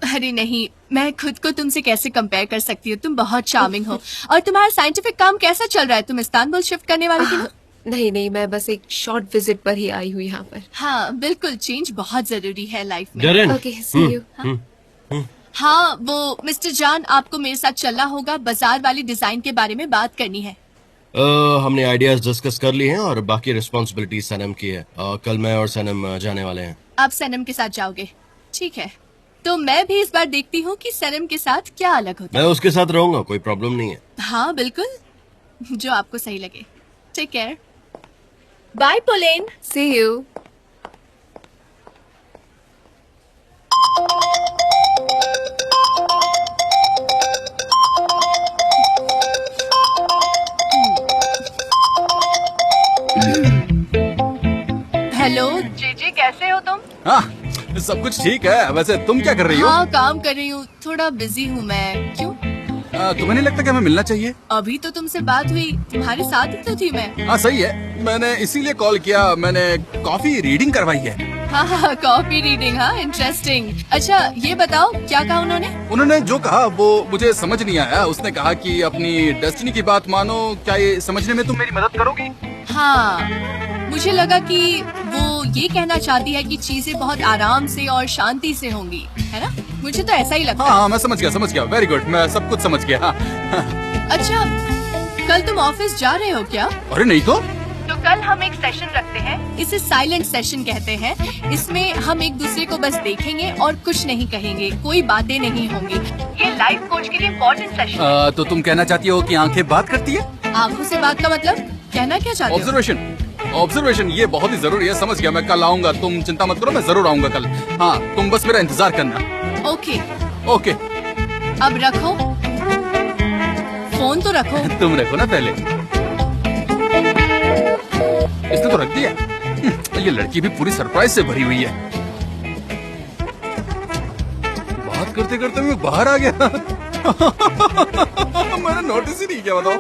अरे नहीं, मैं खुद को तुमसे कैसे कंपेयर कर सकती हूँ? तुम बहुत चार्मिंग हो। और तुम्हारा साइंटिफिक काम कैसा चल रहा है? तुम इस्तांबुल शिफ्ट करने वाली थी ना? नहीं, मैं बस एक शॉर्ट विजिट पर ही आई हूँ यहाँ पर। हाँ बिल्कुल, चेंज बहुत जरूरी है लाइफ में। Okay, see you. हाँ वो मिस्टर जान, आपको मेरे साथ चलना होगा। बाजार वाली डिजाइन के बारे में बात करनी है। हमने आइडियाज डिस्कस कर लिए हैं और बाकी रिस्पॉन्सिबिलिटी सनम की है। कल मैं और सनम जाने वाले हैं। आप सनम के साथ जाओगे? ठीक है, तो मैं भी इस बार देखती हूँ कि सनम के साथ क्या अलग होता है। मैं उसके साथ रहूंगा, कोई प्रॉब्लम नहीं है। हाँ बिल्कुल, जो आपको सही लगे। Take care. Bye Poland. See you. Hello जीजी, कैसे हो तुम? हाँ सब कुछ ठीक है। वैसे तुम क्या कर रही हो? हाँ काम कर रही हूँ, थोड़ा बिजी हूँ मैं। क्यों? तुम्हें नहीं लगता कि हमें मिलना चाहिए? अभी तो तुमसे बात हुई, तुम्हारे साथ ही तो थी मैं। हाँ सही है, मैंने इसीलिए कॉल किया। मैंने कॉफी रीडिंग करवाई है। हाँ कॉफी रीडिंग। हाँ इंटरेस्टिंग। अच्छा ये बताओ, क्या कहा उन्होंने जो कहा वो मुझे समझ नहीं आया। उसने कहा कि अपनी डेस्टिनी की बात मानो। क्या ये समझने में तुम मेरी मदद करोगी? हाँ, मुझे लगा कि वो ये कहना चाहती है कि चीजें बहुत आराम से और शांति से होंगी, है ना? मुझे तो ऐसा ही लगता है। हाँ मैं समझ गया। वेरी गुड, मैं सब कुछ समझ गया। हाँ। अच्छा, कल तुम ऑफिस जा रहे हो क्या? अरे नहीं तो कल हम एक सेशन रखते हैं। इसे साइलेंट सेशन कहते हैं। इसमें हम एक दूसरे को बस देखेंगे और कुछ नहीं कहेंगे, कोई बातें नहीं होंगी। ये लाइफ कोच के लिए इम्पोर्टेंट सेशन है। तो तुम कहना चाहती हो कि आंखें बात करती है? आंखों से बात का मतलब कहना क्या चाहते हो? ऑब्जर्वेशन ये बहुत ही जरूरी है। समझ गया, मैं कल आऊंगा। तुम चिंता मत करो, मैं जरूर आऊंगा कल। हाँ तुम बस मेरा इंतजार करना। Okay okay. अब रखो। फोन तो रखो। तुम रखो ना पहले। इसने तो रख दिया। ये लड़की भी पूरी सरप्राइज से भरी हुई है। बात करते करते मैं बाहर आ गया। मैंने नोटिस ही नहीं किया, बताओ।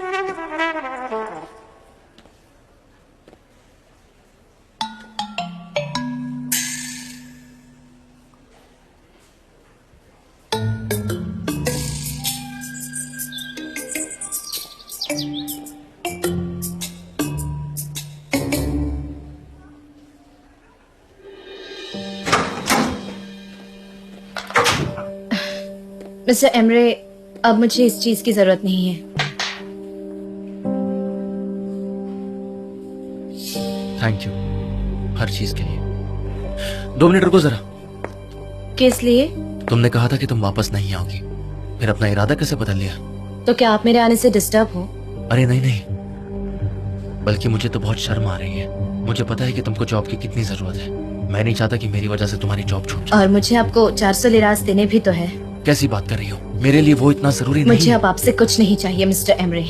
मिस्टर एमरे, अब मुझे इस चीज की जरूरत नहीं है। थैंक यू हर चीज के लिए। 2 मिनट रुको जरा। किस लिए? तुमने कहा था कि तुम वापस नहीं आओगी, फिर अपना इरादा कैसे बदल लिया? तो क्या आप मेरे आने से डिस्टर्ब हो? अरे नहीं नहीं, बल्कि मुझे तो बहुत शर्म आ रही है। मुझे पता है कि तुमको जॉब की कितनी जरूरत है। मैं नहीं चाहता कि मेरी वजह से तुम्हारी जॉब छूट जाए। और मुझे आपको 400 लिरास देने भी तो है। कैसी बात कर रही हो? मेरे लिए वो इतना जरूरी नहीं। मुझे अब आपसे कुछ नहीं चाहिए मिस्टर एमरे।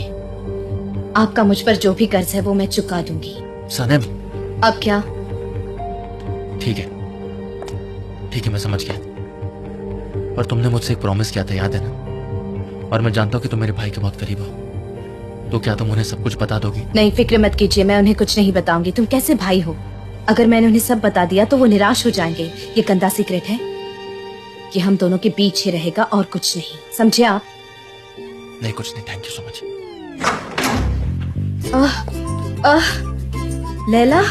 आपका मुझ पर जो भी कर्ज है वो मैं चुका दूंगी। सनम। अब क्या? ठीक है मैं समझ गया, पर तुमने मुझसे एक प्रॉमिस किया था, याद है ना? और मैं जानता हूँ कि तुम मेरे भाई के बहुत करीब हो, तो क्या तुम उन्हें सब कुछ बता दोगी? नहीं, फिक्र मत कीजिए, मैं उन्हें कुछ नहीं बताऊंगी। तुम कैसे भाई हो? अगर मैंने उन्हें सब बता दिया तो वो निराश हो जाएंगे। ये गंदा सीक्रेट है, ये हम दोनों के बीच ही रहेगा और कुछ नहीं, समझे आप? नहीं कुछ नहीं, thank you so much. Laila,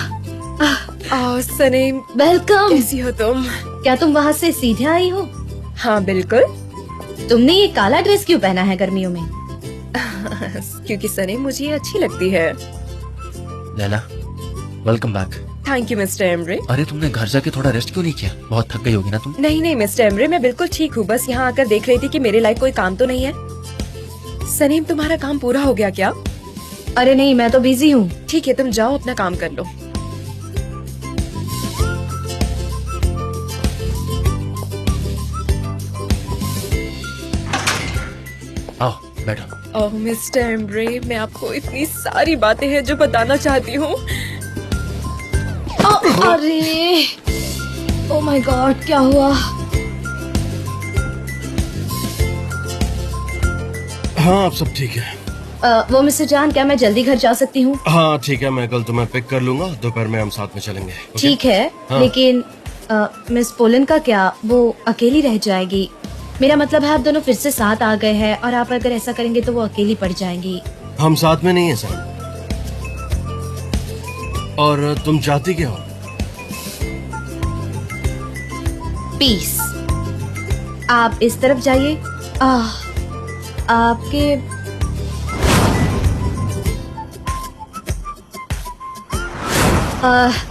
Saneem, welcome. कैसी हो तुम? क्या तुम वहाँ से सीधे आई हो? हाँ बिल्कुल। तुमने ये काला ड्रेस क्यों पहना है गर्मियों में? क्योंकि सनीम मुझे ये अच्छी लगती है। Laila, welcome back. Thank you mister Emre. अरे तुमने घर जाके थोड़ा रेस्ट क्यों नहीं किया? बहुत थक गई होगी ना तुम? नहीं मिस्टर एमरे, मैं बिल्कुल ठीक हूँ। बस यहाँ आकर देख रही थी कि मेरे लायक कोई काम तो नहीं है। सनीम, तुम्हारा काम पूरा हो गया क्या? अरे नहीं, मैं तो बिजी हूँ। ठीक है, तुम जाओ अपना काम कर लो। आओ बैठो। ओह मिस्टर एमरे, मैं आपको इतनी सारी बातें हैं जो बताना चाहती हूँ। अरे ओ माय गॉड, क्या हुआ? हाँ अब सब ठीक है। वो मिस्टर जान, क्या मैं जल्दी घर जा सकती हूँ? हाँ ठीक है, मैं कल तुम्हें पिक कर लूंगा, दोपहर में हम साथ में चलेंगे। ओके? ठीक है। हाँ। लेकिन मिस पोलन का क्या? वो अकेली रह जाएगी। मेरा मतलब है आप दोनों फिर से साथ आ गए हैं और आप अगर ऐसा करेंगे तो वो अकेली पड़ जाएंगी। हम साथ में नहीं है सर। और तुम चाहती क्या हो? पीस। आप इस तरफ जाइए। आपके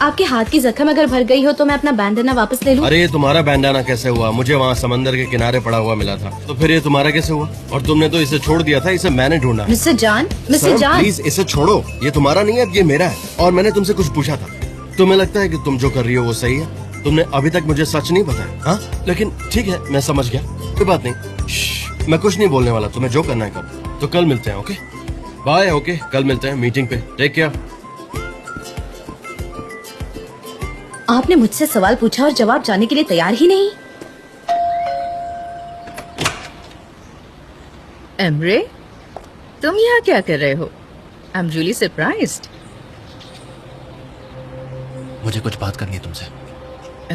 आपके हाथ की जख्म अगर भर गई हो तो मैं अपना बैंडाना वापस ले लूं? अरे ये तुम्हारा बैंडाना कैसे हुआ? मुझे वहाँ समंदर के किनारे पड़ा हुआ मिला था, तो फिर ये तुम्हारा कैसे हुआ? और तुमने तो इसे छोड़ दिया था, इसे मैंने ढूंढा। मिस्टर जान, मिस्टर सर, जान, प्लीज इसे छोड़ो, ये तुम्हारा नहीं है, ये मेरा है। और मैंने तुमसे कुछ पूछा था, तुम्हें लगता है कि तुम जो कर रही हो वो सही है? तुमने अभी तक मुझे सच नहीं बताया। हाँ लेकिन ठीक है, मैं समझ गया, कोई बात नहीं। मैं कुछ नहीं बोलने वाला, तुम्हें जो करना है करो। तो कल मिलते हैं, ओके? बाय। ओके, कल मिलते हैं मीटिंग पे। Take care. आपने मुझसे सवाल पूछा और जवाब जाने के लिए तैयार ही नहीं। एमरे, तुम यहाँ क्या कर रहे हो? I am really surprised. मुझे कुछ बात करनी है तुमसे।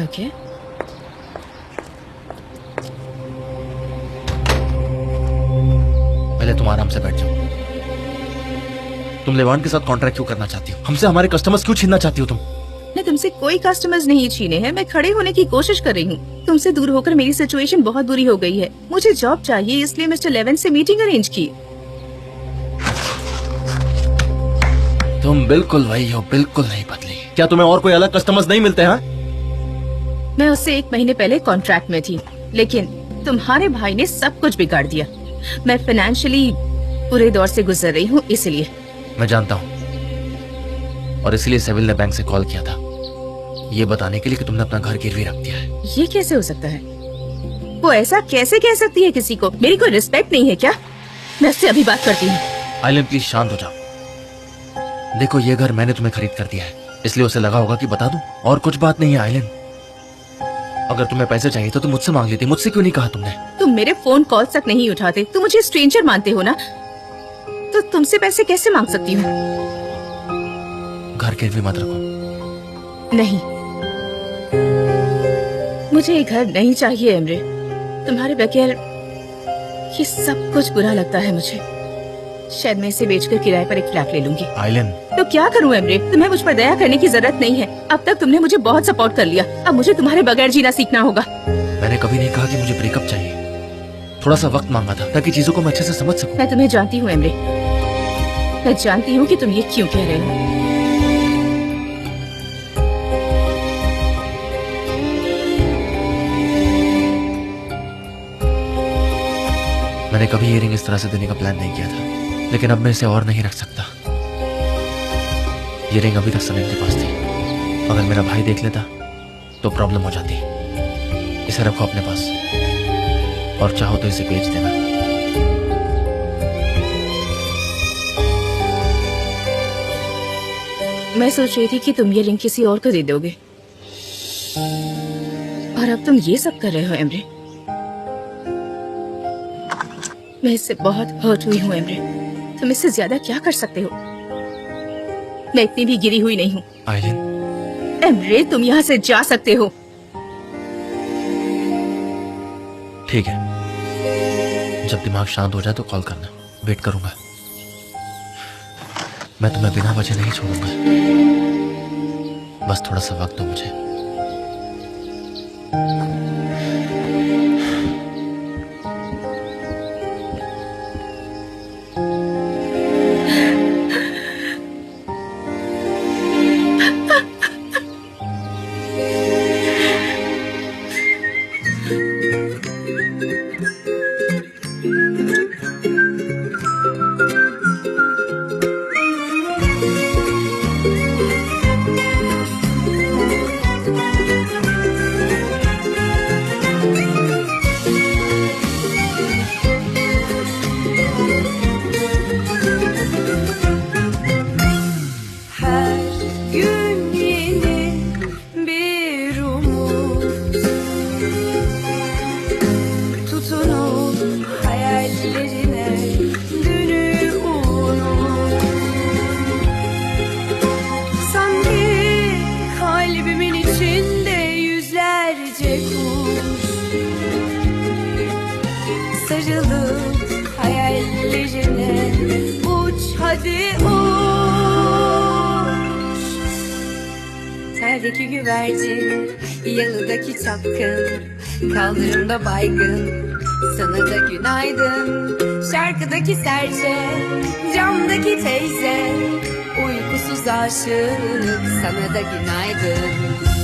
ओके। पहले तुम आराम से बैठ जाओ। तुम लेवान के साथ कॉन्ट्रैक्ट क्यों करना चाहती हो? हमसे हमारे कस्टमर्स क्यों छीनना चाहती हो तुम? मैं तुमसे कोई कस्टमर्स नहीं छीने हैं, मैं खड़े होने की कोशिश कर रही हूँ। तुमसे दूर होकर मेरी सिचुएशन बहुत बुरी हो गई है। मुझे जॉब चाहिए, इसलिए मिस्टर लेवन से मीटिंग अरेंज की। तुम बिल्कुल वही हो, बिल्कुल नहीं बदली। क्या तुम्हें और कोई अलग कस्टमर्स नहीं मिलते हैं? मैं उससे 1 महीने पहले कॉन्ट्रैक्ट में थी, लेकिन तुम्हारे भाई ने सब कुछ बिगाड़ दिया। मैं फाइनेंशियली बुरे दौर से गुजर रही हूँ, इसलिए। मैं जानता हूँ, और इसलिए सेविल ने बैंक से कॉल किया था, ये बताने के लिए कि तुमने अपना घर गिरवी रख दिया है। ये कैसे हो सकता है? वो ऐसा कैसे कह सकती है किसी को? मेरी कोई रिस्पेक्ट नहीं है क्या? मैं उससे अभी बात करती हूँ। आइलन प्लीज शांत हो जाओ। देखो ये घर मैंने तुम्हें खरीद कर दिया है, इसलिए उसे लगा होगा कि बता दूं, और कुछ बात नहीं है आइलन। अगर तुम्हें पैसे चाहिए तो तुम मुझसे मांग लेती, मुझसे क्यों नहीं कहा तुमने? तुम मेरे फोन कॉल तक नहीं उठाते, तुम मुझे स्ट्रेंजर मानते हो ना, तो तुमसे पैसे कैसे मांग सकती हूँ? घर गिरवी मत रखो। नहीं, मुझे ये घर नहीं चाहिए एमरे। तुम्हारे बगैर ये सब कुछ बुरा लगता है मुझे। शायद मैं इसे बेचकर किराए पर एक फ्लैट ले लूंगी। आइलन तो क्या करूं एमरे? तुम्हें मुझ पर दया करने की जरूरत नहीं है। अब तक तुमने मुझे बहुत सपोर्ट कर लिया, अब मुझे तुम्हारे बगैर जीना सीखना होगा। मैंने कभी नहीं कहा कि मुझे ब्रेकअप चाहिए, थोड़ा सा वक्त मांगा था ताकि चीजों को मैं अच्छे से समझ सकूं। मैं तुम्हें जानती हूँ एमरे, मैं जानती हूँ कि तुम ये क्यों कह रहे हो। मैंने कभी ये रिंग इस तरह से देने का प्लान नहीं किया था, लेकिन अब मैं इसे और नहीं रख सकता। ये रिंग अभी तक सलीम के पास थी, अगर मेरा भाई देख लेता तो प्रॉब्लम हो जाती। इसे रखो अपने पास, और चाहो तो इसे बेच देना। मैं सोच रही थी कि तुम ये रिंग किसी और को दे दोगे, और अब तुम ये सब कर रहे हो एमरे। मैं इससे बहुत हर्ट हुई हूँ एमरे, तुम इससे ज्यादा क्या कर सकते हो? मैं इतनी भी गिरी हुई नहीं हूँ। आइलिन एमरे, तुम यहाँ से जा सकते हो। ठीक है, जब दिमाग शांत हो जाए तो कॉल करना, वेट करूंगा। मैं तुम्हें बिना वजह नहीं छोड़ूंगा, बस थोड़ा सा वक्त दो मुझे। Terdeki güvercin, yalıdaki çapkın, kaldırımda baygın, sana da günaydın. Şarkıdaki serçe, camdaki teyze, uykusuz aşık, sana da günaydın.